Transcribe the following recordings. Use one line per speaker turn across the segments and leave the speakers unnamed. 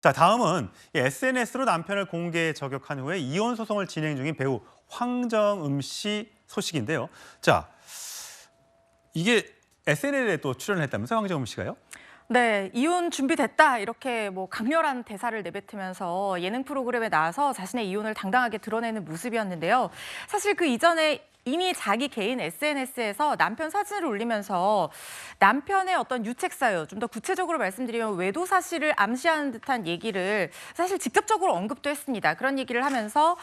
자, 다음은 SNS로 남편을 공개 저격한 후에 이혼 소송을 진행 중인 배우 황정음 씨 소식인데요. 자, 이게 SNL에 또 출연을 했다면서요, 황정음 씨가요?
네, 이혼 준비됐다 이렇게 뭐 강렬한 대사를 내뱉으면서 예능 프로그램에 나와서 자신의 이혼을 당당하게 드러내는 모습이었는데요. 사실 그 이전에 이미 자기 개인 SNS에서 남편 사진을 올리면서 남편의 어떤 유책 사유, 좀 더 구체적으로 말씀드리면 외도 사실을 암시하는 듯한 얘기를 사실 직접적으로 언급도 했습니다. 그런 얘기를 하면서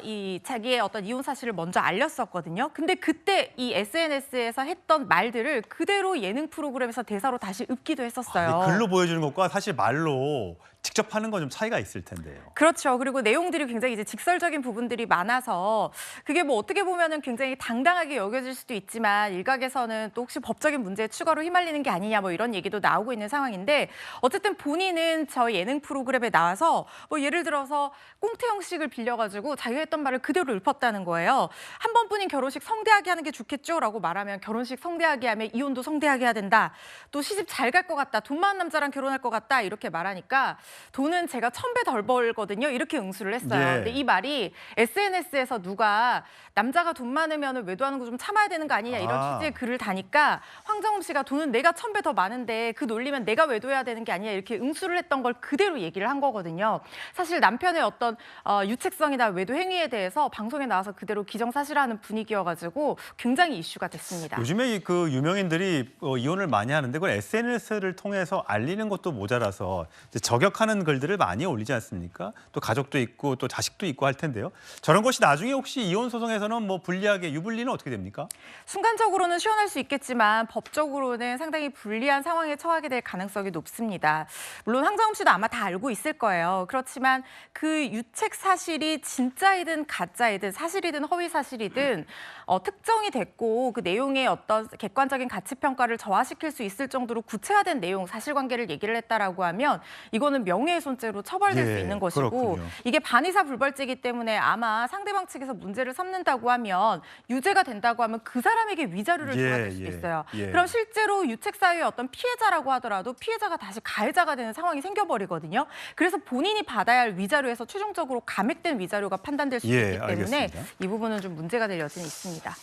이 자기의 어떤 이혼 사실을 먼저 알렸었거든요. 근데 그때 이 SNS에서 했던 말들을 그대로 예능 프로그램에서 대사로 다시 읊기도 했었어요.
글로 보여주는 것과 사실 말로 직접 하는 건 좀 차이가 있을 텐데요.
그렇죠. 그리고 내용들이 굉장히 이제 직설적인 부분들이 많아서 그게 뭐 어떻게 보면은 굉장히 당당하게 여겨질 수도 있지만 일각에서는 또 혹시 법적인 문제에 추가로 휘말리는 게 아니냐 뭐 이런 얘기도 나오고 있는 상황인데 어쨌든 본인은 저 예능 프로그램에 나와서 뭐 예를 들어서 꽁태형식을 빌려가지고 자기가 했던 말을 그대로 읊었다는 거예요. 한 번뿐인 결혼식 성대하게 하는 게 좋겠죠라고 말하면 결혼식 성대하게 하면 이혼도 성대하게 해야 된다. 또 시집 잘 갈 것 같다. 돈 많은 남자랑 결혼할 것 같다. 이렇게 말하니까 돈은 제가 1000배 덜 벌거든요. 이렇게 응수를 했어요.
예.
근데 이 말이 SNS에서 누가 남자가 돈 많으면 외도하는 거 좀 참아야 되는 거 아니냐 이런 취지의 글을 다니까 황정음 씨가 돈은 내가 1000배 더 많은데 그 논리면 내가 외도해야 되는 게 아니냐 이렇게 응수를 했던 걸 그대로 얘기를 한 거거든요. 사실 남편의 어떤 유책성이나 외도 행위에 대해서 방송에 나와서 그대로 기정사실화하는 분위기여가지고 굉장히 이슈가 됐습니다.
요즘에 그 유명인들이 이혼을 많이 하는데 그걸 SNS를 통해서 알리는 것도 모자라서 이제 저격하는 글들을 많이 올리지 않습니까? 또 가족도 있고 또 자식도 있고 할 텐데요. 저런 것이 나중에 혹시 이혼 소송에서는 뭐 불리하게 유불리는 어떻게 됩니까?
순간적으로는 시원할 수 있겠지만 법적으로는 상당히 불리한 상황에 처하게 될 가능성이 높습니다. 물론 황정음 씨도 아마 다 알고 있을 거예요. 그렇지만 그 유책 사실이 진짜이든 가짜이든 사실이든 허위 사실이든 특정이 됐고 그 내용의 어떤 객관적인 가치 평가를 저하시킬 수 있을 정도로 구체화된 내용, 사실관계를 얘기를 했다라고 하면 이거는 명예훼손죄로 처벌될 수 있는 것이고
그렇군요.
이게 반의사 불벌죄이기 때문에 아마 상대방 측에서 문제를 삼는다고 하면 유죄가 된다고 하면 그 사람에게 위자료를 줘야 될 수도 있어요. 그럼 실제로 유책 사유의 어떤 피해자라고 하더라도 피해자가 다시 가해자가 되는 상황이 생겨버리거든요. 그래서 본인이 받아야 할 위자료에서 최종적으로 감액된 위자료가 판단될 수 있기 때문에
알겠습니다.
이 부분은 좀 문제가 될 여지는 있습니다.